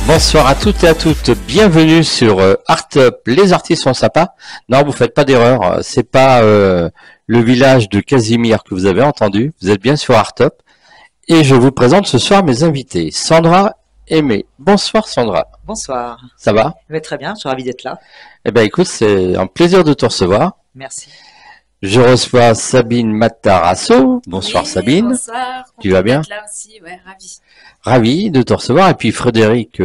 Bonsoir à toutes et à toutes, bienvenue sur Art Up, les artistes sont sympas. Non, vous faites pas d'erreur, c'est pas le village de Casimir que vous avez entendu, vous êtes bien sur Art Up. Et je vous présente ce soir mes invités, Sandra Aimé. Bonsoir Sandra. Bonsoir. Ça va? Très bien, je suis ravi d'être là. Eh ben écoute, c'est un plaisir de te recevoir. Merci. Je reçois Sabine Matarazzo. Bonsoir oui, Sabine. Bonsoir. Tu vas bien? Là aussi, ouais, ravi. Ravi de te recevoir. Et puis Frédéric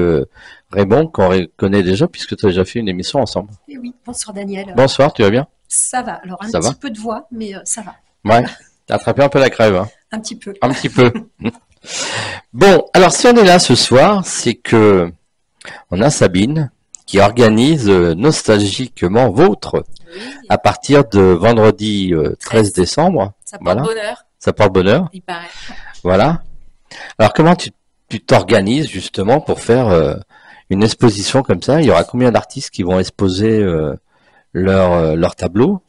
Raymond, qu'on connaît déjà puisque tu as déjà fait une émission ensemble. Et oui, bonsoir Daniel. Bonsoir, tu vas bien? Ça va, alors un Ça va petit peu de voix, mais ça va. Ouais, t'as attrapé un peu la crève. Hein. Un petit peu. Un petit peu. Bon, alors si on est là ce soir, c'est que on a Sabine qui organise Nostalgiquement Vôtre Oui, à partir de vendredi 13 décembre. ça porte Voilà. bonheur, Ça porte bonheur. il paraît. Voilà. Alors comment tu t'organises justement pour faire une exposition comme ça? Il y aura combien d'artistes qui vont exposer leur tableau?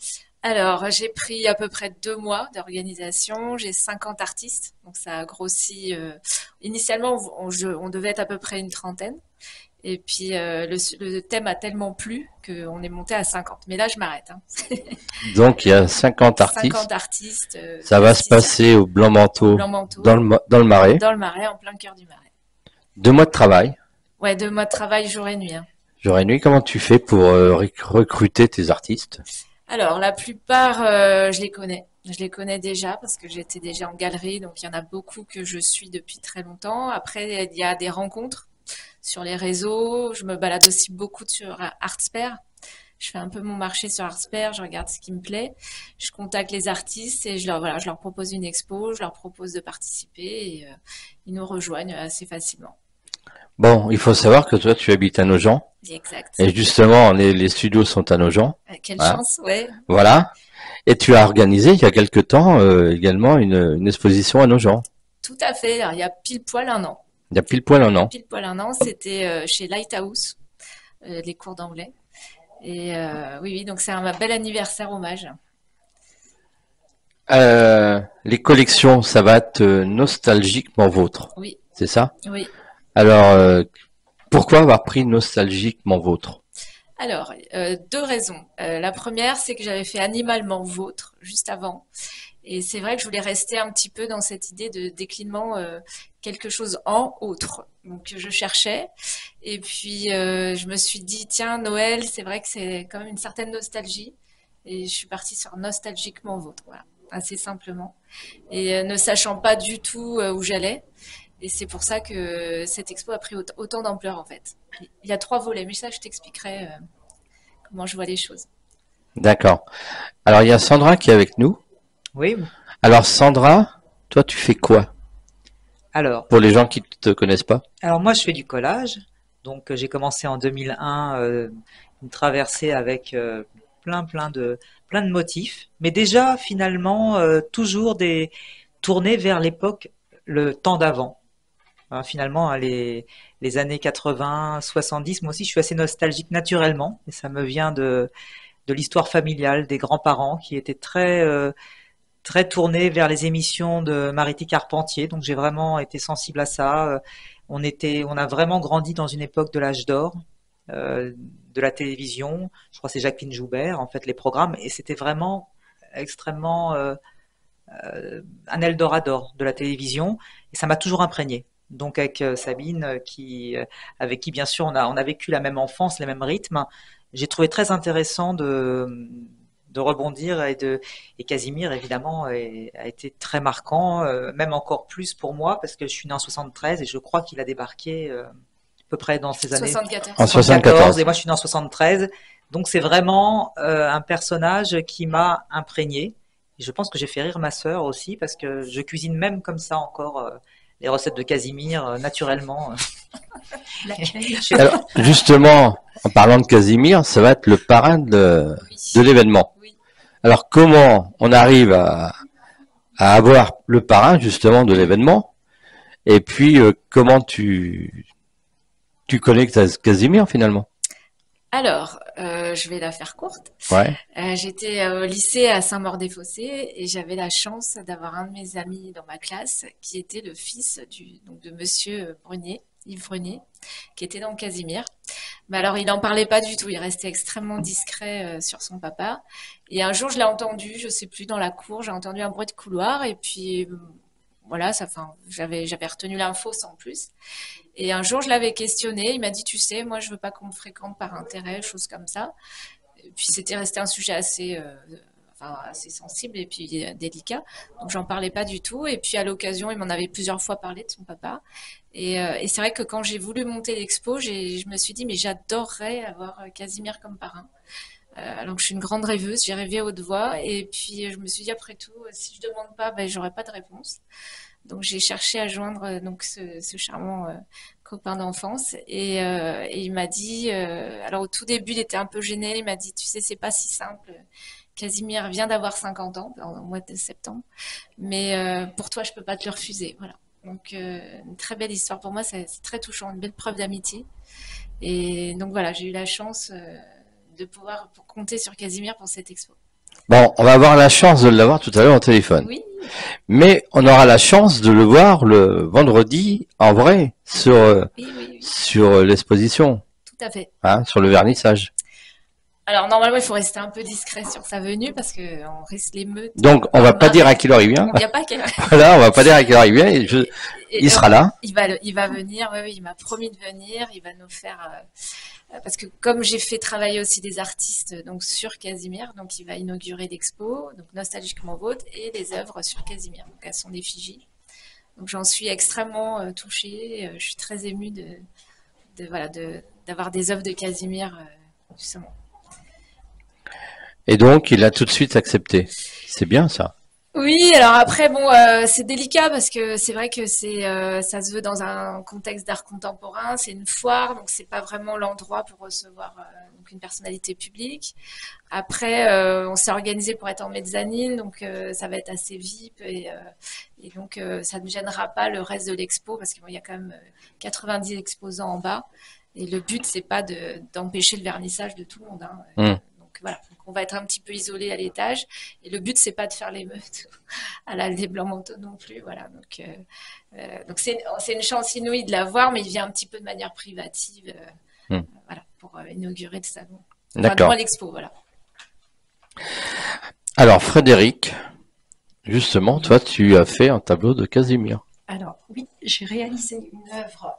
Alors, j'ai pris à peu près 2 mois d'organisation. J'ai 50 artistes, donc ça a grossi. Initialement, on devait être à peu près une trentaine. Et puis, le thème a tellement plu qu'on est monté à 50. Mais là, je m'arrête. Hein. Donc il y a 50 artistes. 50 artistes. Ça va se passer au Blanc Manteau, Blanc Manteau, dans le Marais. dans le Marais, en plein cœur du Marais. 2 mois de travail. Ouais, 2 mois de travail jour et nuit. Hein. Jour et nuit, comment tu fais pour recruter tes artistes? Alors, la plupart, je les connais. Je les connais déjà parce que j'étais déjà en galerie, donc il y en a beaucoup que je suis depuis très longtemps. Après, il y a des rencontres sur les réseaux. Je me balade aussi beaucoup sur Artsper. Je fais un peu mon marché sur Artsper, je regarde ce qui me plaît. Je contacte les artistes et je leur propose une expo, je leur propose de participer et ils nous rejoignent assez facilement. Bon, il faut savoir que toi, tu habites à Nogent. Exact. Et justement, les studios sont à Nogent. Quelle Voilà. chance, ouais. Voilà. Et tu as organisé il y a quelque temps également une exposition à Nogent. Tout à fait. Alors, il y a pile poil 1 an. Il y a pile poil un an. Pile poil 1 an, c'était chez Lighthouse, les cours d'anglais. Et oui, donc c'est un bel anniversaire hommage. Les collections, ça va être Nostalgiquement Vôtre. Oui, C'est ça? oui. Alors, pourquoi avoir pris Nostalgiquement Vôtre? Alors, 2 raisons. La première, c'est que j'avais fait Animalement Vôtre juste avant. Et c'est vrai que je voulais rester un petit peu dans cette idée de déclinement quelque chose en autre. Donc, je cherchais. Et puis, je me suis dit, tiens, Noël, c'est vrai que c'est quand même une certaine nostalgie. Et je suis partie sur Nostalgiquement Vôtre. Voilà, assez simplement. Et ne sachant pas du tout où j'allais. Et c'est pour ça que cette expo a pris autant d'ampleur, en fait. Il y a 3 volets, mais ça, je t'expliquerai comment je vois les choses. D'accord. Alors, il y a Sandra qui est avec nous. Oui. Alors, Sandra, toi, tu fais quoi? Alors, Pour les gens qui ne te connaissent pas. moi, je fais du collage. Donc, j'ai commencé en 2001 une traversée avec plein de motifs. Mais déjà, finalement, toujours tournés vers l'époque, le temps d'avant. Finalement, hein, les années 80, 70, moi aussi, je suis assez nostalgique naturellement. Et ça me vient de l'histoire familiale, des grands-parents qui étaient très tournés vers les émissions de Mariti Carpentier. Donc, j'ai vraiment été sensible à ça. On a vraiment grandi dans une époque de l'âge d'or de la télévision. Je crois que c'est Jacqueline Joubert, en fait, les programmes. Et c'était vraiment extrêmement un Eldorado de la télévision. Et ça m'a toujours imprégné. Donc avec Sabine, avec qui bien sûr on a vécu la même enfance, les mêmes rythmes, j'ai trouvé très intéressant de rebondir et Casimir évidemment a été très marquant, même encore plus pour moi parce que je suis né en 73 et je crois qu'il a débarqué à peu près dans ces années 74. En 74. et moi je suis né en 73. Donc c'est vraiment un personnage qui m'a imprégné. Et je pense que j'ai fait rire ma sœur aussi parce que je cuisine même comme ça encore les recettes de Casimir naturellement. Alors, justement, en parlant de Casimir, ça va être le parrain de l'événement. Oui. Alors, comment on arrive à avoir le parrain, justement, de l'événement? Et puis, comment tu connectes à Casimir, finalement? Alors, je vais la faire courte. Ouais. J'étais au lycée à Saint-Maur-des-Fossés et j'avais la chance d'avoir un de mes amis dans ma classe qui était le fils de Monsieur Brunier. Yves Brunier, qui était dans Casimir. Mais alors, il n'en parlait pas du tout. Il restait extrêmement discret sur son papa. Et un jour, je l'ai entendu, je sais plus, dans la cour, j'ai entendu un bruit de couloir. Et puis, voilà, j'avais retenu l'info sans plus. Et un jour, je l'avais questionné. Il m'a dit, tu sais, moi, je veux pas qu'on me fréquente par intérêt, choses comme ça. Et puis, c'était resté un sujet assez sensible et puis délicat. Donc, j'en parlais pas du tout. Et puis, à l'occasion, il m'en avait plusieurs fois parlé de son papa. Et c'est vrai que quand j'ai voulu monter l'expo, je me suis dit, mais j'adorerais avoir Casimir comme parrain. Alors que je suis une grande rêveuse, j'ai rêvé à haute voix. Et puis, je me suis dit, après tout, si je demande pas, ben, j'aurai pas de réponse. Donc, j'ai cherché à joindre donc ce charmant copain d'enfance. Et il m'a dit, alors au tout début, il était un peu gêné. Il m'a dit, tu sais, c'est pas si simple. Casimir vient d'avoir 50 ans, au mois de septembre. Mais pour toi, je peux pas te le refuser. Voilà. Donc, une très belle histoire pour moi. C'est très touchant, une belle preuve d'amitié. Et donc, voilà, j'ai eu la chance de pouvoir compter sur Casimir pour cette expo. Bon, on va avoir la chance de l'avoir tout à l'heure au téléphone. Oui, Mais on aura la chance de le voir le vendredi en vrai oui, sur l'exposition, tout à fait. hein, sur le vernissage. Alors, normalement, il faut rester un peu discret sur sa venue parce qu'on risque l'émeute. Donc, on va pas dire à quelle heure il vient. Il n'y a pas qu'elle. Voilà, on va pas dire à quelle heure il vient. Il sera là. Il va venir, oui, il m'a promis de venir. Il va nous faire. Parce que comme j'ai fait travailler aussi des artistes donc sur Casimir, donc il va inaugurer l'expo, donc Nostalgiquement Vôtre, et les œuvres sur Casimir, donc à son effigie. Donc j'en suis extrêmement touchée. Je suis très émue d'avoir des œuvres de Casimir justement. Et donc, il a tout de suite accepté. C'est bien ça. Oui, alors après, bon, c'est délicat parce que c'est vrai que ça se veut dans un contexte d'art contemporain, c'est une foire, donc c'est pas vraiment l'endroit pour recevoir donc une personnalité publique. Après, on s'est organisé pour être en mezzanine, donc ça va être assez VIP et donc ça ne gênera pas le reste de l'expo parce qu'il y a quand même 90 exposants en bas et le but c'est pas d'empêcher le vernissage de tout le monde, hein. Donc voilà. On va être un petit peu isolé à l'étage et le but c'est pas de faire l'émeute à la des blancs manteaux non plus, voilà. Donc c'est une chance inouïe de la voir, mais il vient un petit peu de manière privative, voilà, pour inaugurer le salon. D'accord. Enfin, l'expo, voilà. Alors, Frédéric, justement, toi, tu as fait un tableau de Casimir. Alors, oui, j'ai réalisé une œuvre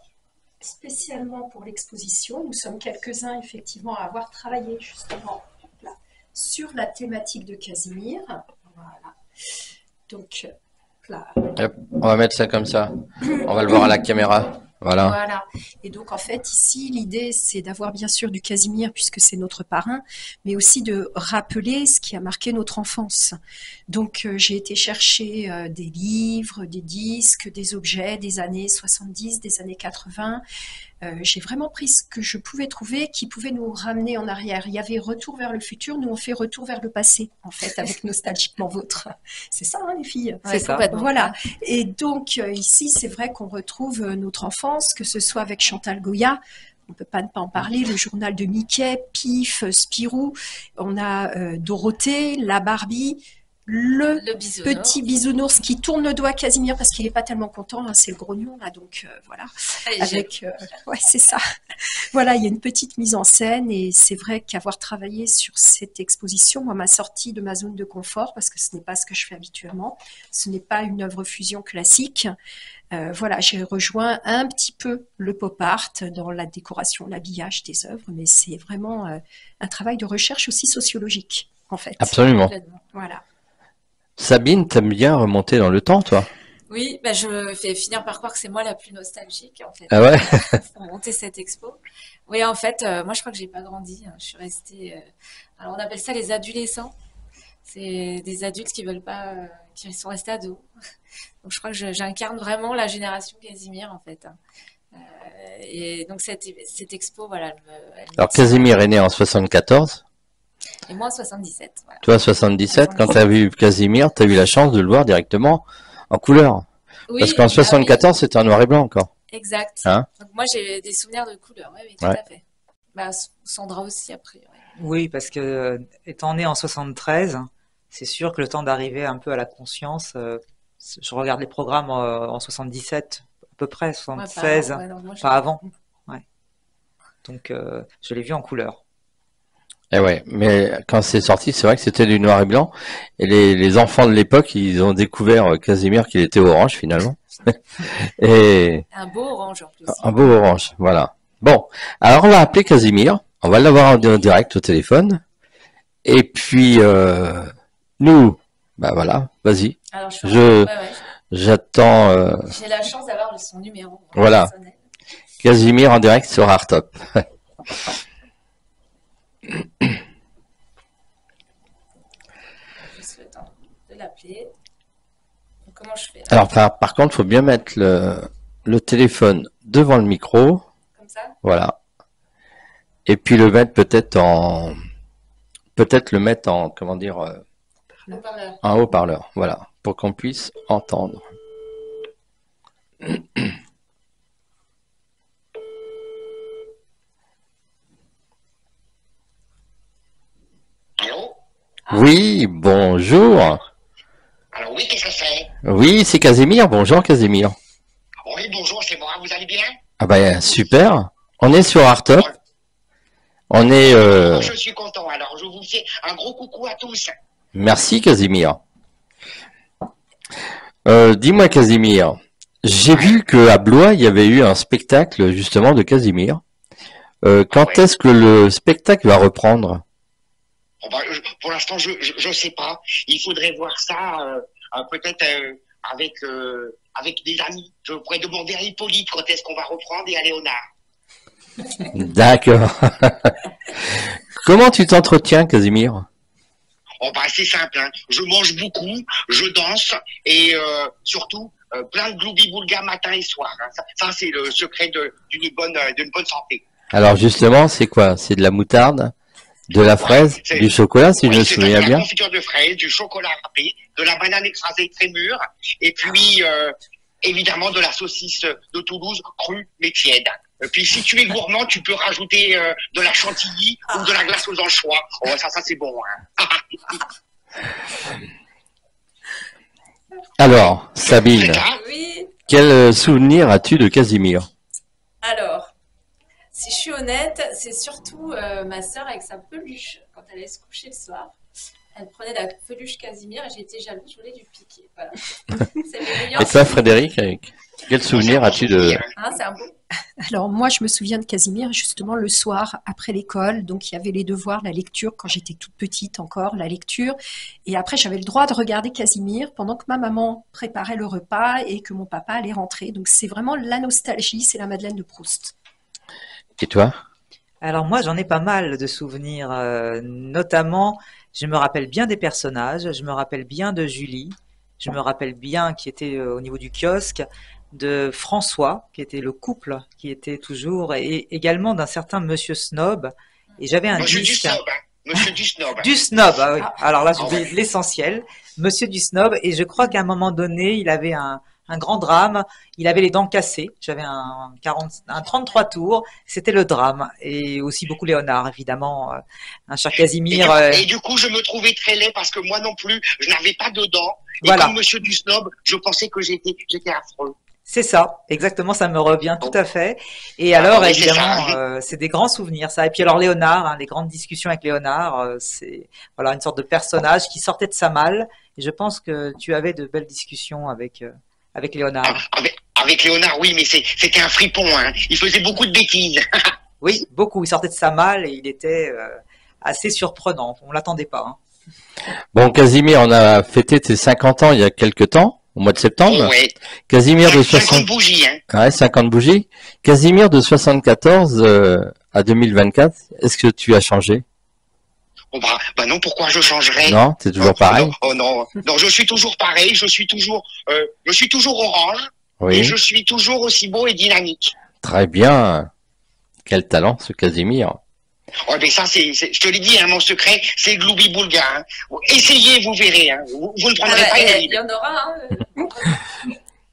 spécialement pour l'exposition. Nous sommes quelques-uns, effectivement, à avoir travaillé justement là, sur la thématique de Casimir. Voilà. Donc, là. Hop, on va mettre ça comme ça. On va le voir à la caméra. Voilà. Voilà. Et donc, en fait, ici, l'idée, c'est d'avoir bien sûr du Casimir, puisque c'est notre parrain, mais aussi de rappeler ce qui a marqué notre enfance. Donc, j'ai été chercher des livres, des disques, des objets des années 70, des années 80. J'ai vraiment pris ce que je pouvais trouver qui pouvait nous ramener en arrière. Il y avait Retour vers le futur, nous on fait Retour vers le passé, en fait, avec Nostalgiquement Vôtre. C'est ça, hein, les filles? C'est ça. Voilà. Et donc, ici, c'est vrai qu'on retrouve notre enfance, que ce soit avec Chantal Goya, on ne peut pas ne pas en parler, le journal de Mickey, Pif, Spirou, on a Dorothée, la Barbie, le bisounours. petit bisounours qui tourne le doigt à Casimir parce qu'il n'est pas tellement content, hein, c'est le grognon là, donc voilà. Avec, ouais, c'est ça. Voilà, il y a une petite mise en scène et c'est vrai qu'avoir travaillé sur cette exposition, moi, m'a sorti de ma zone de confort parce que ce n'est pas ce que je fais habituellement. Ce n'est pas une œuvre fusion classique. Voilà, j'ai rejoint un petit peu le pop art dans la décoration, l'habillage des œuvres, mais c'est vraiment un travail de recherche aussi sociologique, en fait. Absolument. Voilà. Sabine, t'aimes bien remonter dans le temps, toi? Oui, bah je vais finir par croire que c'est moi la plus nostalgique, en fait, Ah ouais? pour monter cette expo. Oui, en fait, moi, je crois que j'ai pas grandi, hein. Je suis restée. Alors, on appelle ça les adolescents. C'est des adultes qui veulent pas, qui sont restés ados. Donc, je crois que j'incarne vraiment la génération Casimir, en fait, hein. Et donc, cette expo, voilà. Alors, Casimir est né en 74. Et moi, en 77. Voilà. Toi, 77. Quand tu as vu Casimir, tu as eu la chance de le voir directement en couleur. Oui, Parce qu'en 74, c'était en noir et blanc encore. Exact. Hein? Donc, moi, j'ai des souvenirs de couleur. Oui, tout à fait. Bah, Sandra aussi, après. Ouais. Oui, parce que étant né en 73, c'est sûr que le temps d'arriver un peu à la conscience, je regarde les programmes en 77 à peu près, Ouais, 76, pas avant, ouais, non, moi, pas avant. Ouais. Donc, je l'ai vu en couleur. Et ouais, mais quand c'est sorti, c'est vrai que c'était du noir et blanc. Et les enfants de l'époque, ils ont découvert Casimir qu'il était orange finalement. Et un beau orange en plus. un beau orange, voilà. Bon, alors on va appeler Casimir. On va l'avoir en direct au téléphone. Et puis, nous, bah voilà, vas-y. Alors, Je- ouais, ouais. J'attends J'ai la chance d'avoir son numéro. Voilà. personnel. Casimir en direct sur Artop. Juste le temps de l'appeler. Donc, comment je fais? Alors par contre, il faut bien mettre le téléphone devant le micro. Comme ça? Voilà. Et puis le mettre peut-être le mettre en, comment dire, Haut-parleur. en haut-parleur. Voilà. Pour qu'on puisse entendre. Allô? Oui, bonjour. Alors oui, qu'est-ce que c'est? Oui, c'est Casimir. Bonjour Casimir. Oui, bonjour, c'est moi, vous allez bien? Ah ben super. On est sur Artop. On est. Moi, je suis content, alors je vous fais un gros coucou à tous. Merci Casimir. Dis-moi Casimir, j'ai vu que à Blois il y avait eu un spectacle justement de Casimir. Quand Ouais. est-ce que le spectacle va reprendre? Bon, bah, pour l'instant, je sais pas. Il faudrait voir ça peut-être avec des amis. Je pourrais demander à Hippolyte quand est-ce qu'on va reprendre et à Léonard. D'accord. Comment tu t'entretiens Casimir? Oh, bah, c'est simple, hein. Je mange beaucoup, je danse et surtout plein de gloubi-boulga matin et soir. Hein. Ça c'est le secret d'une bonne santé. Alors justement, c'est quoi? C'est de la moutarde, de la fraise, c'est- du chocolat si je Oui, me c'est souviens de la bien. confiture de fraises, du chocolat râpé, de la banane écrasée très mûre, et puis évidemment de la saucisse de Toulouse crue mais tiède. Et puis si tu es gourmand, tu peux rajouter de la chantilly ou de la glace aux anchois. Oh, ça c'est bon. Hein. Alors, C'est Sabine, ça? Oui. quel souvenir as-tu de Casimir? Alors, si je suis honnête, c'est surtout ma sœur avec sa peluche. Quand elle allait se coucher le soir, elle prenait la peluche Casimir et j'étais jalouse, je voulais lui piquer. Voilà. C'est mes meilleurs Et toi souvenirs. Frédéric, quel souvenir as-tu de... Hein, c'est un beau. Alors moi, je me souviens de Casimir justement le soir après l'école. Donc il y avait les devoirs, la lecture quand j'étais toute petite encore, la lecture. Et après, j'avais le droit de regarder Casimir pendant que ma maman préparait le repas et que mon papa allait rentrer. Donc c'est vraiment la nostalgie, c'est la Madeleine de Proust. Et toi? Alors moi, j'en ai pas mal de souvenirs, notamment, je me rappelle bien des personnages, je me rappelle bien de Julie, je me rappelle bien qui était au niveau du kiosque, de François, qui était le couple, qui était toujours, et également d'un certain Monsieur Snob. Et j'avais un Monsieur du disque. snob, hein. Monsieur du snob. Du Snob, ah oui. Alors là, Ah j'oublie ouais. l'essentiel. Monsieur du Snob, et je crois qu'à un moment donné, il avait un grand drame. Il avait les dents cassées. J'avais un 33 tours. C'était le drame. Et aussi beaucoup Léonard, évidemment. Un cher Casimir. Et du coup, je me trouvais très laid parce que moi non plus, je n'avais pas de dents. Et Voilà. comme Monsieur du snob, je pensais que j'étais affreux. C'est ça, exactement, ça me revient tout à fait. Et Ah, alors, oui, c'est évidemment, ça. c'est des grands souvenirs, ça. Et puis alors Léonard, hein, les grandes discussions avec Léonard, c'est voilà une sorte de personnage qui sortait de sa malle. Et je pense que tu avais de belles discussions avec Léonard. Avec Léonard, oui, mais c'était un fripon. Hein. Il faisait beaucoup de bêtises. Oui, beaucoup. Il sortait de sa malle et il était assez surprenant. On l'attendait pas. Hein. Bon, Casimir, on a fêté tes 50 ans il y a quelques temps, au mois de septembre. Oh, ouais. Casimir de 50 60... bougies. Hein. Ouais, 50 bougies. Casimir de 74 à 2024, est-ce que tu as changé? Oh, bah non, pourquoi je changerais? Non, t'es toujours pareil? Non, oh non, non, je suis toujours pareil. Je suis toujours orange. Et Oui, je suis toujours aussi beau et dynamique. très bien. Quel talent, ce Casimir. Ouais, mais ça, je te l'ai dit, hein, mon secret, c'est Gloubi Boulga. Hein. Essayez, vous verrez. Hein. Vous ne prendrez pas Il une y en aura. Hein.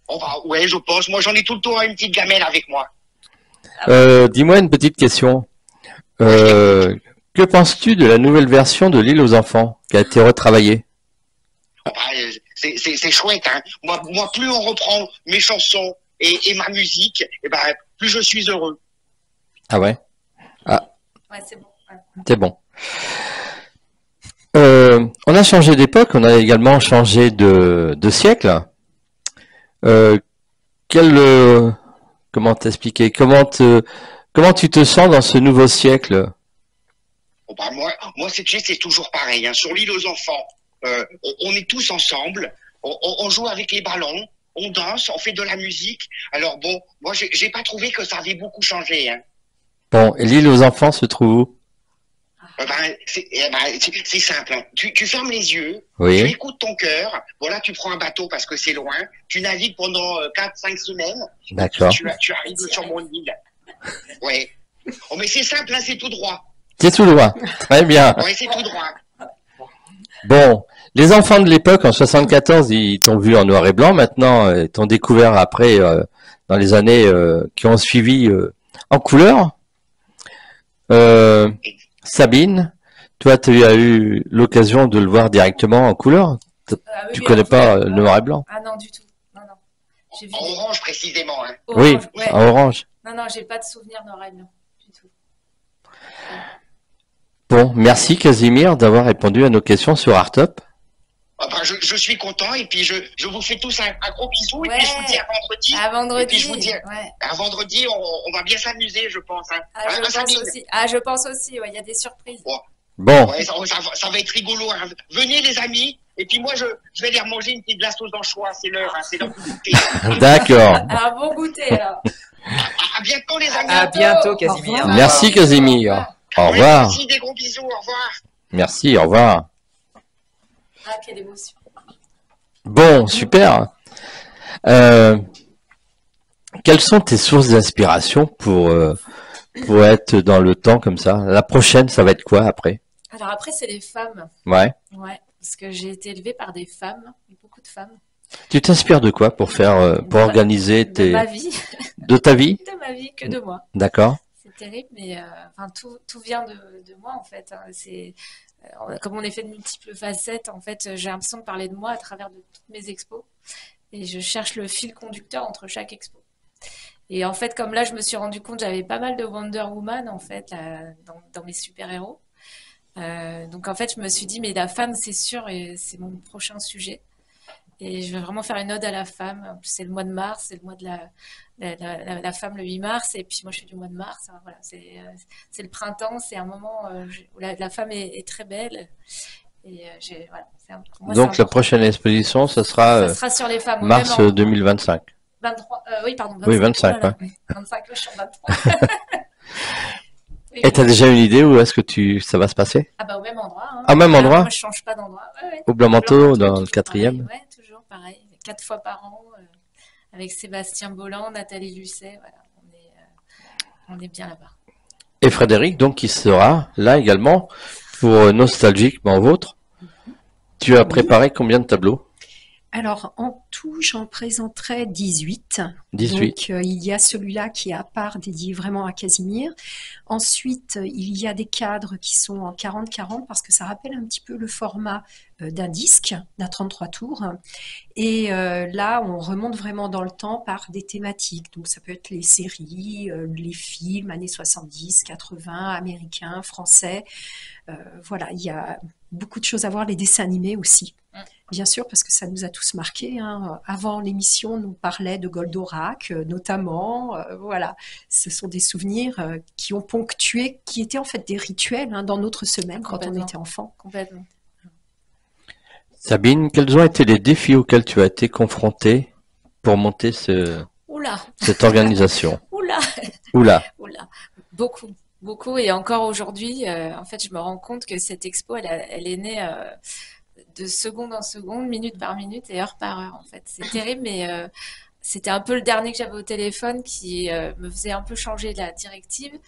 Oh, bah, ouais, je pense. Moi, j'en ai tout le temps une petite gamelle avec moi. Dis-moi une petite question. Que penses-tu de la nouvelle version de l'île aux enfants qui a été retravaillée? Oh, bah, c'est chouette. Hein. Moi, plus on reprend mes chansons et ma musique, et ben, plus je suis heureux. Ah ouais? Ah, Ouais, c'est bon. Ouais. c'est bon. On a changé d'époque, on a également changé de siècle. Euh, quel, comment t'expliquer? Comment tu te sens dans ce nouveau siècle? Bon, bah, moi c'est toujours pareil. Hein. Sur l'île aux enfants, on est tous ensemble, on joue avec les ballons, on danse, on fait de la musique. Alors bon, moi j'ai pas trouvé que ça avait beaucoup changé. Hein. Bon, et l'île aux enfants se trouve où? C'est simple. Hein. Tu fermes les yeux, tu Oui, écoutes ton cœur. Voilà, tu prends un bateau parce que c'est loin. Tu navigues pendant 4-5 semaines. d'accord. Tu arrives sur mon île. Ouais. Oh, mais c'est simple, hein, c'est tout droit. C'est tout droit. Très bien. Ouais, c'est tout droit. Bon, les enfants de l'époque, en 74, ils t'ont vu en noir et blanc. Maintenant, ils t'ont découvert après, dans les années qui ont suivi, en couleur. Sabine, toi, tu as eu l'occasion de le voir directement en couleur. Oui, Tu oui, connais en pas vrai, le noir et blanc? Ah non, du tout. Non, non. J'ai vu En orange précisément. Hein. Oui, Orange, ouais. en orange. Non, non, j'ai pas de souvenir noir et blanc. Du tout. Bon, merci Casimir d'avoir répondu à nos questions sur Artop. Ah ben, je suis content et puis je vous fais tous un gros bisou et Ouais. puis je vous dis à vendredi. À vendredi. Et puis je vous dis Ouais. à vendredi, on va bien s'amuser, je pense. Hein. Ah, Hein, je pense Sabine aussi. Ah, je pense aussi. Ouais, il y a des surprises. Bon, Ouais, ça va être rigolo. Hein. Venez les amis. Et puis moi, je vais aller manger une petite glace aux anchois. C'est l'heure, hein, c'est l'heure de goûter. d'accord. Ah, bon goûter alors. À bientôt les amis. À bientôt, Casimir. Merci Casimir. Au Ouais, revoir. merci, des gros bisous. Au revoir. Merci, au revoir. Ah, quelle émotion. Bon, super. Quelles sont tes sources d'inspiration pour être dans le temps comme ça? La prochaine, ça va être quoi après? Alors après, c'est les femmes. Ouais. Ouais, parce que j'ai été élevée par des femmes, beaucoup de femmes. Tu t'inspires de quoi pour pour organiser De tes, ma vie, de ta vie? de ma vie que de moi. D'accord. C'est terrible, mais enfin, tout vient de moi en fait. Hein. Comme on est fait de multiples facettes, en fait, j'ai l'impression de parler de moi à travers de toutes mes expos. Et je cherche le fil conducteur entre chaque expo. Et en fait, comme là, je me suis rendu compte, j'avais pas mal de Wonder Woman en fait dans mes super-héros. Donc en fait, je me suis dit, mais la femme, c'est sûr, et c'est mon prochain sujet. Et je vais vraiment faire une ode à la femme. En plus, c'est le mois de mars, c'est le mois de la femme le 8 mars. Et puis moi, je suis du mois de mars. Hein, voilà, c'est le printemps, c'est un moment où la femme est très belle. Et voilà, pour moi, Donc c'est la prochaine exposition, ce sera ça sera sur les femmes. mars Même en 2025. 23, oui, pardon, 25. Oui, 25, Voilà, ouais. 25, là, je suis en 23. Oui. Et t'as déjà une idée où est-ce que ça va se passer? Ah bah au même endroit. Hein. Au même endroit? Moi, je change pas d'endroit. Ouais, ouais. Au Blanc-Manteau, dans le toujours 4e? pareil. Ouais, toujours pareil. 4 fois par an, avec Sébastien Bolland, Nathalie Lucet. Voilà, on est bien là-bas. Et Frédéric, donc, qui sera là également pour Nostalgiquement Vôtre. Tu as préparé combien de tableaux? Alors, en tout, j'en présenterai 18. 18. Donc, il y a celui-là qui est à part, dédié vraiment à Casimir. Ensuite, il y a des cadres qui sont en 40-40 parce que ça rappelle un petit peu le format d'un disque, d'un 33 tours. Et là, on remonte vraiment dans le temps par des thématiques. Donc, ça peut être les séries, les films, années 70, 80, américains, français. Voilà, il y a beaucoup de choses à voir, les dessins animés aussi. Bien sûr, parce que ça nous a tous marqués. Hein. Avant l'émission, on nous parlait de Goldorak, notamment. Voilà, ce sont des souvenirs qui ont ponctué, qui étaient en fait des rituels hein, dans notre semaine quand on était enfant. Complètement. Sabine, quels ont été les défis auxquels tu as été confrontée pour monter Oula, cette organisation? oula, Oula. oula. Beaucoup, beaucoup. Et encore aujourd'hui, en fait, je me rends compte que cette expo, elle est née de seconde en seconde, minute par minute et heure par heure. En fait, c'est terrible, mais c'était un peu le dernier que j'avais au téléphone qui me faisait un peu changer la directive.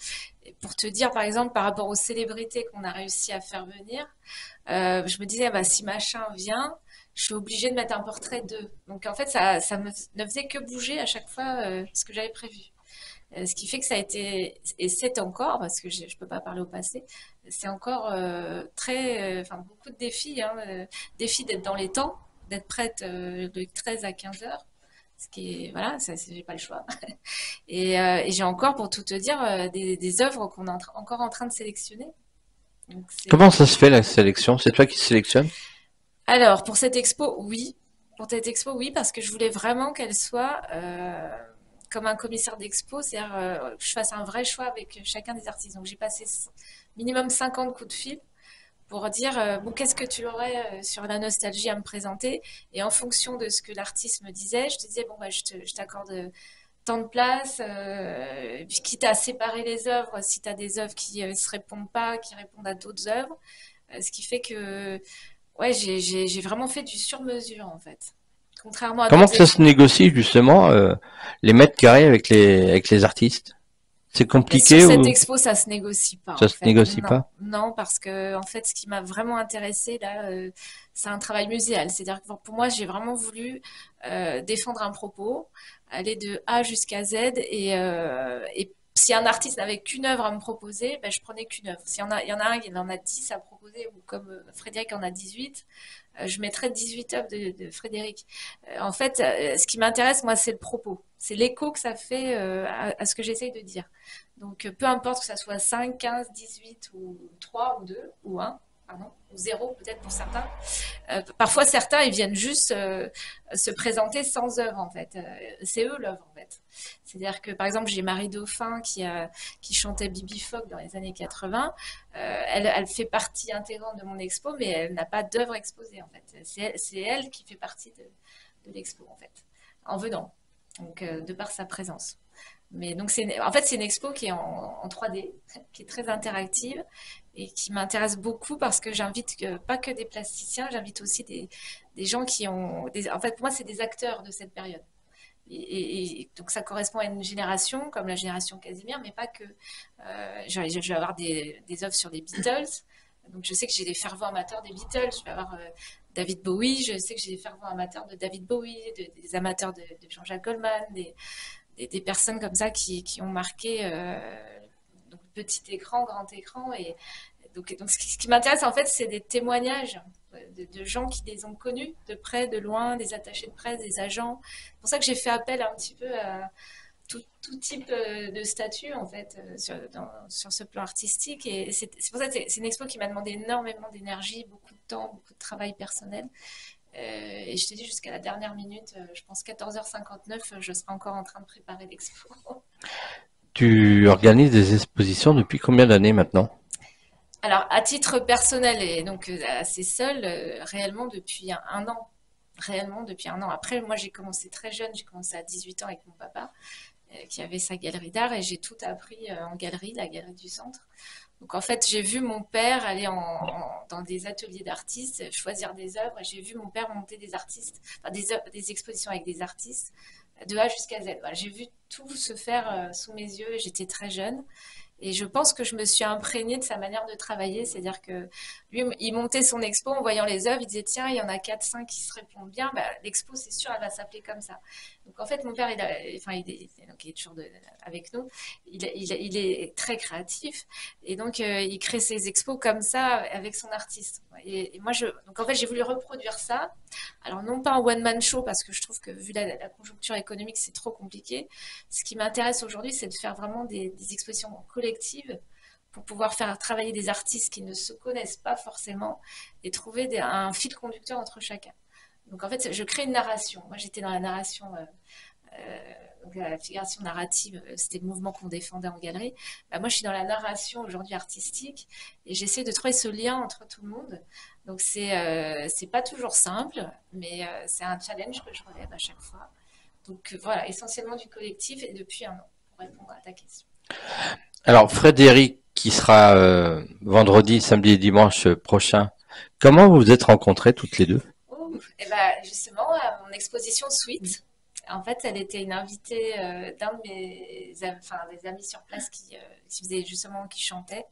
Et pour te dire, par exemple, par rapport aux célébrités qu'on a réussi à faire venir, je me disais, bah, si machin vient, je suis obligée de mettre un portrait d'eux. Donc en fait, ça ne faisait que bouger à chaque fois ce que j'avais prévu. Ce qui fait que ça a été, et c'est encore, parce que je ne peux pas parler au passé, c'est encore enfin, beaucoup de défis. Hein, défi d'être dans les temps, d'être prête de 13 à 15 heures. Ce qui est, voilà, ça, j'ai pas le choix. Et j'ai encore, pour tout te dire, des œuvres qu'on est encore en train de sélectionner. Donc, Comment ça se fait la sélection? C'est toi qui sélectionnes? alors, pour cette expo, oui. Pour cette expo, oui, parce que je voulais vraiment qu'elle soit comme un commissaire d'expo, c'est-à-dire que je fasse un vrai choix avec chacun des artistes. Donc, j'ai passé minimum 50 coups de fil pour dire, bon, qu'est-ce que tu aurais sur la nostalgie à me présenter? Et en fonction de ce que l'artiste me disait, je te disais, bon, bah, je t'accorde tant de place, puis quitte à séparer les œuvres, si tu as des œuvres qui ne se répondent pas, qui répondent à d'autres œuvres. Ce qui fait que ouais, j'ai vraiment fait du sur-mesure en fait. Contrairement à Comment d'autres que ça se expos. négocie justement les mètres carrés avec les artistes? C'est Mais sur compliqué cette ou expo, ça se négocie pas ça en se fait. négocie Non, pas? non, parce que en fait, ce qui m'a vraiment intéressé là, c'est un travail muséal. C'est-à-dire que pour moi, j'ai vraiment voulu défendre un propos, aller de A jusqu'à Z, et si un artiste n'avait qu'une œuvre à me proposer, ben, je prenais qu'une œuvre. S'il y en a, il y en a un qui en a 10 à proposer, ou comme Frédéric en a 18, je mettrais 18 œuvres de Frédéric. En fait, ce qui m'intéresse, moi, c'est le propos. C'est l'écho que ça fait à ce que j'essaye de dire. Donc, peu importe que ça soit 5, 15, 18, ou 3, ou 2, ou 1, pardon, ou 0 peut-être pour certains. Parfois, certains, ils viennent juste se présenter sans œuvre, en fait. C'est eux l'œuvre, en fait. C'est-à-dire que, par exemple, j'ai Marie Dauphin qui chantait Bibi Phoque dans les années 80. Elle fait partie intégrante de mon expo, mais elle n'a pas d'œuvre exposée, en fait. C'est elle qui fait partie de l'expo, en fait, en venant, donc de par sa présence. Mais donc en fait c'est une expo qui est en 3D, qui est très interactive et qui m'intéresse beaucoup parce que j'invite pas que des plasticiens, j'invite aussi des gens qui ont en fait pour moi c'est des acteurs de cette période. Et donc ça correspond à une génération comme la génération Casimir, mais pas que. Je vais avoir des œuvres sur les Beatles. Donc je sais que j'ai des fervents amateurs des Beatles. Je vais avoir David Bowie. Je sais que j'ai des fervents amateurs de David Bowie, des amateurs de Jean-Jacques Goldman, des personnes comme ça qui ont marqué donc petit écran, grand écran. Et donc ce qui m'intéresse en fait, c'est des témoignages de gens qui les ont connus de près, de loin, des attachés de presse, des agents. C'est pour ça que j'ai fait appel un petit peu à tout type de statut en fait sur ce plan artistique. Et c'est pour ça que c'est une expo qui m'a demandé énormément d'énergie, beaucoup de temps, beaucoup de travail personnel. Et je te dis jusqu'à la dernière minute, je pense 14h59, je serai encore en train de préparer l'expo. Tu organises des expositions depuis combien d'années maintenant? Alors, à titre personnel et donc assez seul, réellement depuis un an. Réellement depuis un an. Après, moi, j'ai commencé très jeune, j'ai commencé à 18 ans avec mon papa, qui avait sa galerie d'art, et j'ai tout appris en galerie, la galerie du centre. Donc en fait, j'ai vu mon père aller dans des ateliers d'artistes, choisir des œuvres, et j'ai vu mon père monter des artistes, enfin, des expositions avec des artistes, de A jusqu'à Z. Voilà, j'ai vu tout se faire sous mes yeux, j'étais très jeune. Et je pense que je me suis imprégnée de sa manière de travailler, c'est-à-dire que lui, il montait son expo en voyant les œuvres, il disait tiens, il y en a 4-5 qui se répondent bien, bah, l'expo c'est sûr, elle va s'appeler comme ça. Donc en fait, mon père, donc, il est toujours avec nous, il est très créatif, et donc il crée ses expos comme ça avec son artiste. Et moi, donc en fait, j'ai voulu reproduire ça. Alors non pas en one-man show, parce que je trouve que vu la conjoncture économique, c'est trop compliqué. Ce qui m'intéresse aujourd'hui, c'est de faire vraiment des expositions collectives pour pouvoir faire travailler des artistes qui ne se connaissent pas forcément et trouver un fil conducteur entre chacun. Donc en fait, je crée une narration. Moi, j'étais dans la narration, donc la figuration narrative, c'était le mouvement qu'on défendait en galerie. Bah, moi, je suis dans la narration aujourd'hui artistique et j'essaie de trouver ce lien entre tout le monde. Donc c'est pas toujours simple, mais c'est un challenge que je relève à chaque fois. Donc voilà, essentiellement du collectif et depuis un an, pour répondre à ta question. Alors Frédéric, qui sera vendredi, samedi et dimanche prochain, comment vous vous êtes rencontrés toutes les deux? Et ben justement, à mon exposition Suite, en fait, elle était une invitée d'un de des amis sur place qui faisait justement, qui chantait.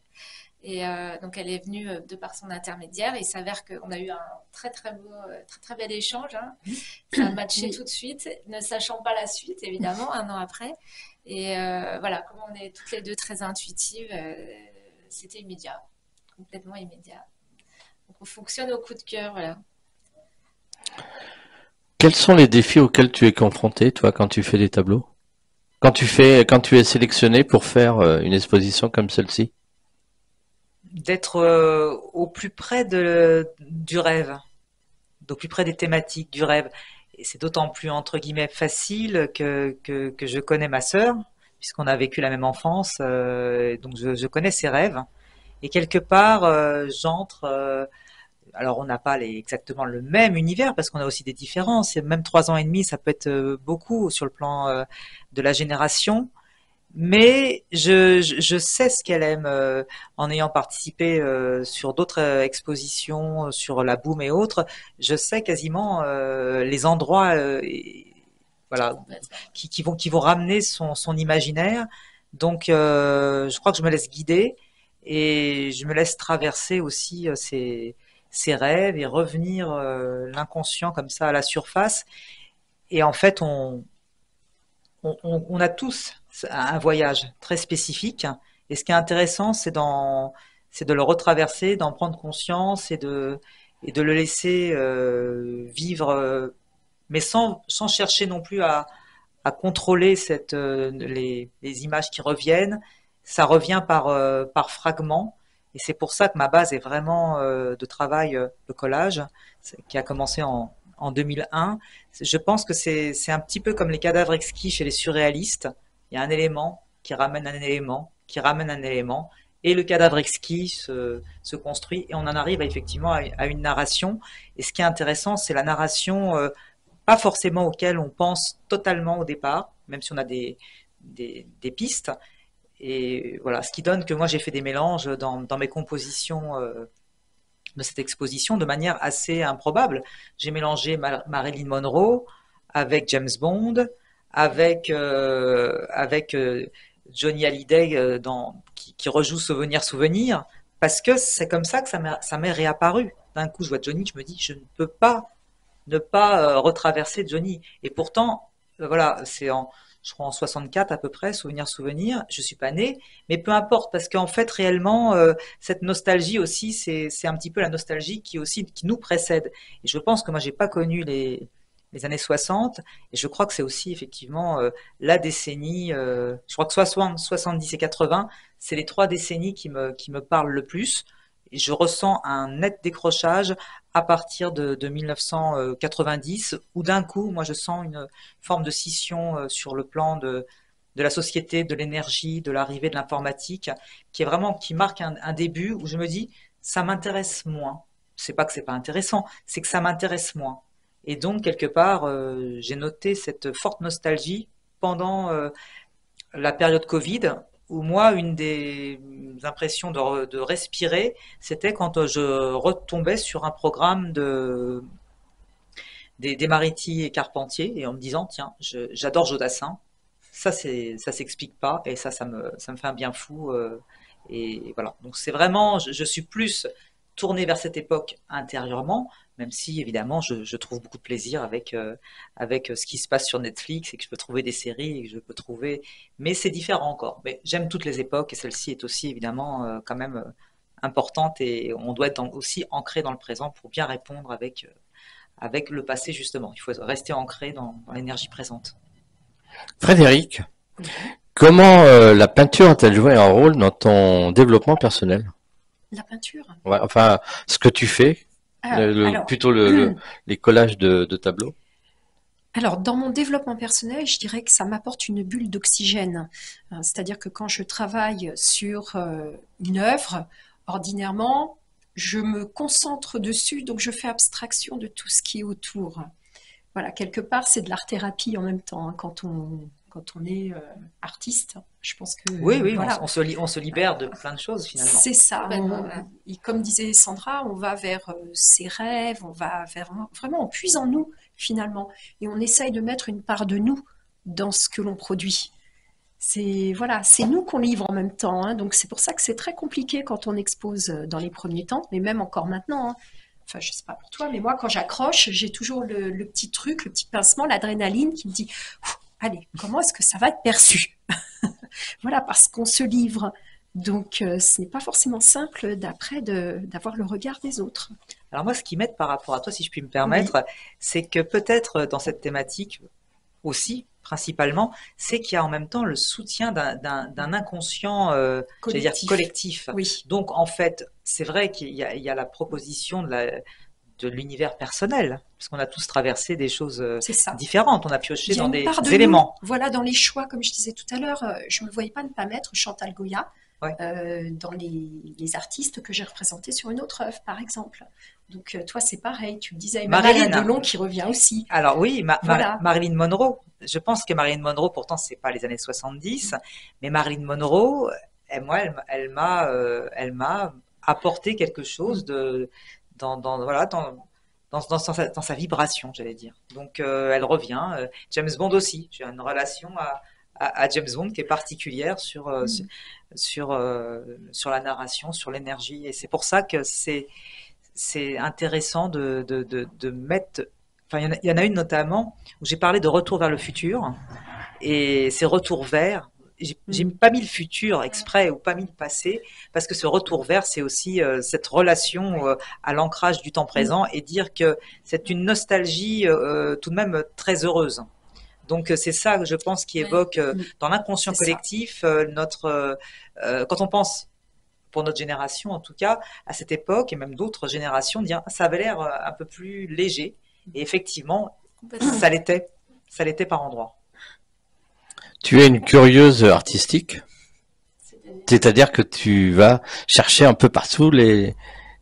Et donc elle est venue de par son intermédiaire. Et il s'avère qu'on a eu un très très beau, très bel échange. Hein. Ça a matché tout de suite, ne sachant pas la suite évidemment, un an après. Et voilà, comme on est toutes les deux très intuitives, c'était immédiat, complètement immédiat. Donc on fonctionne au coup de cœur, voilà. Quels sont les défis auxquels tu es confronté, toi, quand tu fais des tableaux? Quand tu es sélectionné pour faire une exposition comme celle-ci? D'être au plus près du rêve, au plus près des thématiques du rêve. Et c'est d'autant plus, entre guillemets, facile que je connais ma sœur, puisqu'on a vécu la même enfance, donc je connais ses rêves. Et quelque part, j'entre. Alors, on n'a pas exactement le même univers parce qu'on a aussi des différences. Et même 3 ans et demi, ça peut être beaucoup sur le plan de la génération. Mais je sais ce qu'elle aime en ayant participé sur d'autres expositions, sur la Boom et autres. Je sais quasiment les endroits voilà, qui vont ramener son imaginaire. Donc, je crois que je me laisse guider et je me laisse traverser aussi ses rêves et revenir l'inconscient comme ça à la surface. Et en fait, on a tous un voyage très spécifique. Et ce qui est intéressant, c'est de le retraverser, d'en prendre conscience et de le laisser vivre, mais sans chercher non plus à contrôler les images qui reviennent. Ça revient par fragments. Et c'est pour ça que ma base est vraiment de travail, le collage, qui a commencé en 2001. Je pense que c'est un petit peu comme les cadavres exquis chez les surréalistes. Il y a un élément qui ramène un élément, qui ramène un élément, et le cadavre exquis se construit, et on en arrive effectivement à une narration. Et ce qui est intéressant, c'est la narration, pas forcément auquel on pense totalement au départ, même si on a des pistes. Et voilà, ce qui donne que moi j'ai fait des mélanges dans mes compositions de cette exposition de manière assez improbable. J'ai mélangé Marilyn Monroe avec James Bond, avec Johnny Hallyday qui rejoue Souvenir, parce que c'est comme ça que ça m'est réapparu. D'un coup, je vois Johnny, je me dis, je ne peux pas ne pas retraverser Johnny. Et pourtant, voilà, je crois en 64 à peu près, Souvenir, je suis pas née, mais peu importe, parce qu'en fait, réellement, cette nostalgie aussi, c'est un petit peu la nostalgie qui nous précède. Et je pense que moi, j'ai pas connu les années 60, et je crois que c'est aussi effectivement la décennie, je crois que 60, 70 et 80, c'est les 3 décennies qui me parlent le plus. Et je ressens un net décrochage à partir de 1990, où d'un coup, moi, je sens une forme de scission sur le plan de la société, de l'énergie, de l'arrivée de l'informatique, qui marque un début où je me dis, ça m'intéresse moins. C'est pas que c'est pas intéressant, c'est que ça m'intéresse moins. Et donc, quelque part, j'ai noté cette forte nostalgie pendant la période Covid, où moi, une des impressions de respirer, c'était quand je retombais sur un programme des Maritis et Carpentier, et en me disant, tiens, j'adore Jodassin, ça s'explique pas, et ça me fait un bien fou. Et voilà. Donc c'est vraiment, je suis plus tourné vers cette époque intérieurement, même si évidemment je trouve beaucoup de plaisir avec ce qui se passe sur Netflix et que je peux trouver des séries et que je peux trouver, mais c'est différent encore. Mais j'aime toutes les époques et celle-ci est aussi évidemment quand même importante, et on doit être aussi ancré dans le présent pour bien répondre avec le passé justement. Il faut rester ancré dans l'énergie présente. Frédéric, comment la peinture a-t-elle joué un rôle dans ton développement personnel? La peinture? Ouais, enfin, ce que tu fais, plutôt les collages de tableaux. Alors, dans mon développement personnel, je dirais que ça m'apporte une bulle d'oxygène. C'est-à-dire que quand je travaille sur une œuvre, ordinairement, je me concentre dessus, donc je fais abstraction de tout ce qui est autour. Voilà, quelque part, c'est de l'art-thérapie en même temps, hein, quand on est artiste. Je pense que oui, voilà. on se libère de plein de choses finalement. C'est ça. Et comme disait Sandra, on va vers ses rêves, on va vers vraiment, on puise en nous finalement, et on essaye de mettre une part de nous dans ce que l'on produit. C'est nous qu'on livre en même temps, hein, donc c'est pour ça que c'est très compliqué quand on expose dans les premiers temps, mais même encore maintenant, hein. Enfin, je sais pas pour toi, mais moi, quand j'accroche, j'ai toujours le petit truc, le petit pincement, l'adrénaline qui me dit « Allez, comment est-ce que ça va être perçu ?» Voilà, parce qu'on se livre. Donc, ce n'est pas forcément simple d'avoir le regard des autres. Alors moi, ce qui m'aide par rapport à toi, si je puis me Oui, permettre, c'est que peut-être dans cette thématique aussi, principalement, c'est qu'il y a en même temps le soutien d'un inconscient, j'allais dire collectif. collectif. Oui, Donc en fait, c'est vrai il y a la proposition de l'univers personnel, parce qu'on a tous traversé des choses c'est ça. différentes, on a pioché Il y a dans une des part de nous, éléments. voilà, dans les choix, comme je disais tout à l'heure, je ne me voyais pas ne pas mettre Chantal Goya Ouais. dans les artistes que j'ai représentés sur une autre œuvre, par exemple. Donc, toi, c'est pareil, tu me disais, Marilyn Marilyn. Delon qui revient aussi. Alors oui, Voilà. Marilyn Monroe. Je pense que Marilyn Monroe, pourtant, c'est pas les années 70, mais Marilyn Monroe, elle m'a apporté quelque chose voilà, dans sa vibration, j'allais dire. Donc, elle revient. James Bond aussi. J'ai une relation à James Bond qui est particulière sur la narration, sur l'énergie. Et c'est pour ça que c'est intéressant de mettre. Enfin, il y en a une notamment où j'ai parlé de retour vers le futur et ces retours vers. J'ai pas mis le futur exprès ou pas mis le passé parce que ce retour vers, c'est aussi cette relation à l'ancrage du temps présent et dire que c'est une nostalgie tout de même très heureuse. Donc c'est ça que je pense qui évoque dans l'inconscient C'est ça. collectif quand on pense pour notre génération en tout cas, à cette époque et même d'autres générations, dire ça avait l'air un peu plus léger. Et effectivement, Complètement. ça l'était par endroits. Tu es une curieuse artistique, c'est-à-dire que tu vas chercher un peu partout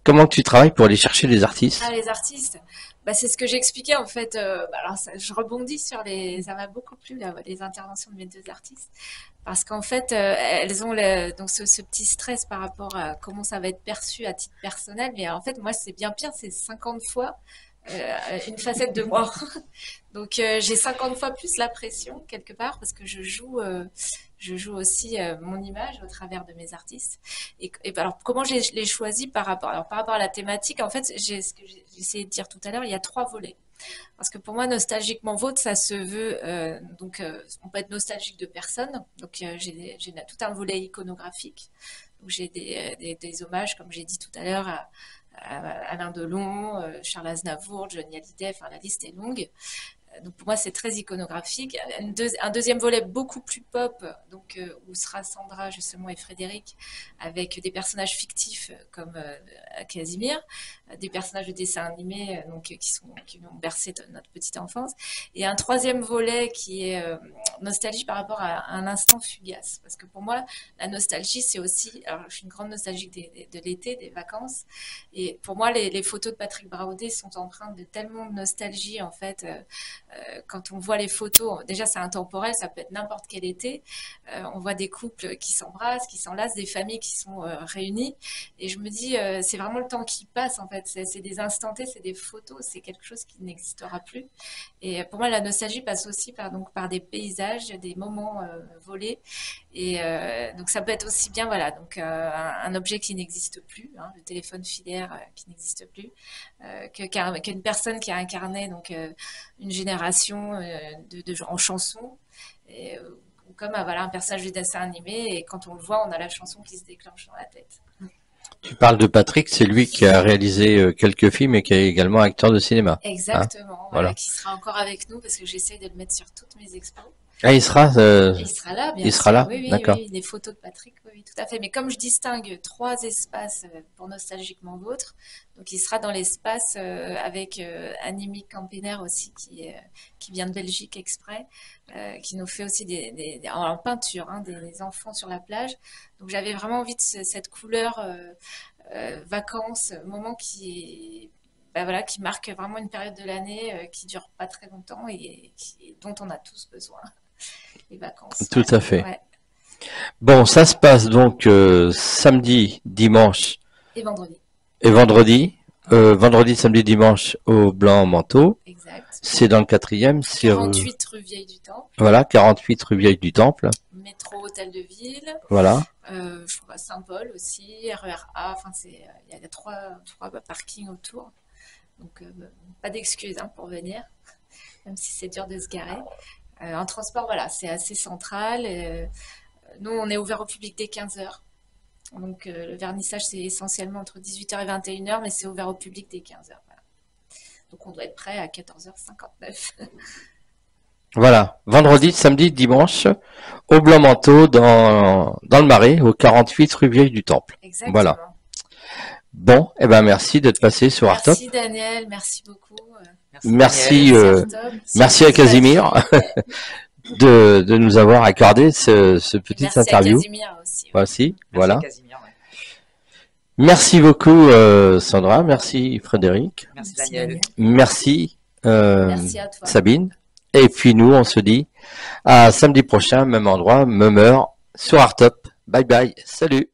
Comment tu travailles pour aller chercher les artistes? Ah, les artistes, bah, c'est ce que j'expliquais en fait. Alors je rebondis sur ça m'a beaucoup plu là, les interventions de mes deux artistes, parce qu'en fait elles ont donc ce petit stress par rapport à comment ça va être perçu à titre personnel, mais en fait moi c'est bien pire, c'est 50 fois une facette de moi. Donc j'ai 50 fois plus la pression quelque part parce que je joue aussi mon image au travers de mes artistes. Alors comment je l'ai choisi par rapport à la thématique, en fait, ce que j'ai essayé de dire tout à l'heure, il y a trois volets. Parce que pour moi, nostalgiquement vôtre, ça se veut on peut être nostalgique de personne. Donc j'ai tout un volet iconographique. Donc j'ai des hommages, comme j'ai dit tout à l'heure, à Alain Delon, Charles Aznavour, Johnny Hallyday, enfin la liste est longue. Donc pour moi c'est très iconographique. Un deuxième volet beaucoup plus pop, donc où sera Sandra justement et Frédéric avec des personnages fictifs comme Casimir, des personnages de dessins animés donc qui ont bercé notre petite enfance. Et un troisième volet qui est nostalgie par rapport à un instant fugace, parce que pour moi la nostalgie c'est aussi, alors je suis une grande nostalgique de l'été, des vacances, et pour moi les photos de Patrick Braoudé sont empreintes de tellement de nostalgie en fait. Quand on voit les photos, déjà c'est intemporel, ça peut être n'importe quel été. On voit des couples qui s'embrassent, qui s'enlacent, des familles qui sont réunies. Et je me dis, c'est vraiment le temps qui passe en fait. C'est des instants T, c'est des photos, c'est quelque chose qui n'existera plus. Et pour moi, la nostalgie passe aussi par des paysages, des moments volés. Et donc ça peut être aussi bien, voilà, donc un objet qui n'existe plus, hein, le téléphone filaire qui n'existe plus, qu'une personne qui a incarné donc une génération de gens en chanson, ou comme voilà, un personnage de dessin animé, et quand on le voit, on a la chanson qui se déclenche dans la tête. Tu parles de Patrick, c'est lui qui a réalisé quelques films et qui est également acteur de cinéma. Exactement, voilà. Qui sera encore avec nous parce que j'essaie de le mettre sur toutes mes expos. Ah, il sera là, bien il sûr. sera là, Oui, d'accord. Oui, des photos de Patrick, oui, tout à fait. Mais comme je distingue trois espaces pour Nostalgiquement Vôtre, donc il sera dans l'espace avec Annemiek Kampener aussi, qui vient de Belgique exprès, qui nous fait aussi en peinture, hein, des enfants sur la plage. Donc j'avais vraiment envie de cette couleur vacances, moment qui marque vraiment une période de l'année qui dure pas très longtemps et dont on a tous besoin. Les vacances. Tout à fait. Ouais. Bon, ça se passe donc samedi, dimanche Et vendredi. et vendredi. Vendredi, samedi, dimanche au Blanc Manteau. Exact. C'est dans le 4e. 48 rue Vieille du Temple. Voilà, 48 rue Vieille du Temple. Métro Hôtel de Ville. Voilà. Je crois Saint-Paul aussi, RER A. Enfin, il y a trois parkings autour. Donc, pas d'excuses hein, pour venir, même si c'est dur de se garer. En transport, voilà, c'est assez central. Nous, on est ouvert au public dès 15h. Donc le vernissage, c'est essentiellement entre 18h et 21h, mais c'est ouvert au public dès 15h. Voilà. Donc on doit être prêt à 14h59. Voilà, vendredi, samedi, dimanche, au Blanc-Manteau, dans le Marais, au 48 rue Vieille du Temple. Exactement. Voilà. Bon, eh ben merci d'être passé sur Artop. Merci Daniel, merci beaucoup. Merci, Artop. merci à Casimir de nous avoir accordé ce petit Merci interview. à Casimir aussi. Ouais. Voici, Merci voilà. Casimir, ouais. Merci beaucoup Sandra, merci Frédéric, Merci Daniel. merci, Merci à toi. Sabine. Et puis nous, on se dit à samedi prochain, même endroit, même heure, sur Artop. Bye bye, salut.